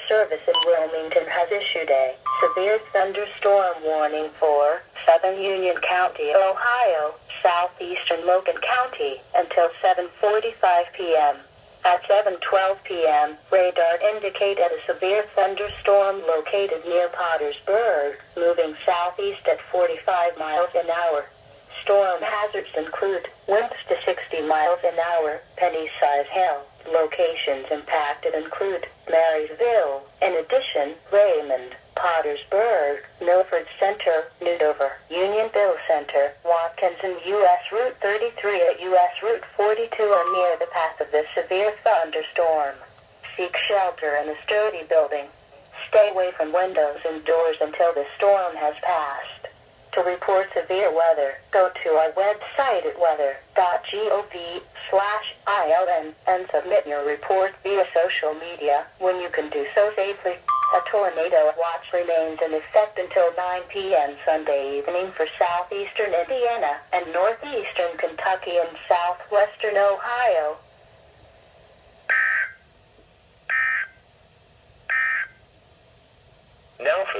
Service in Wilmington has issued a severe thunderstorm warning for southern Union County, Ohio, southeastern Logan County, until 7:45 p.m. At 7:12 p.m., radar indicated a severe thunderstorm located near Pottersburg, moving southeast at 45 miles an hour. Storm hazards include winds to 60 miles an hour, penny-size hail. Locations impacted include Marysville, in addition, Raymond, Pottersburg, Milford Center, Nudover, Unionville Center, Watkins, and U.S. Route 33 at U.S. Route 42 are near the path of this severe thunderstorm. Seek shelter in a sturdy building. Stay away from windows and doors until the storm has passed. To report severe weather, go to our website at weather.gov/ILN and submit your report via social media when you can do so safely. A tornado watch remains in effect until 9 p.m. Sunday evening for southeastern Indiana and northeastern Kentucky and southwestern Ohio. Now for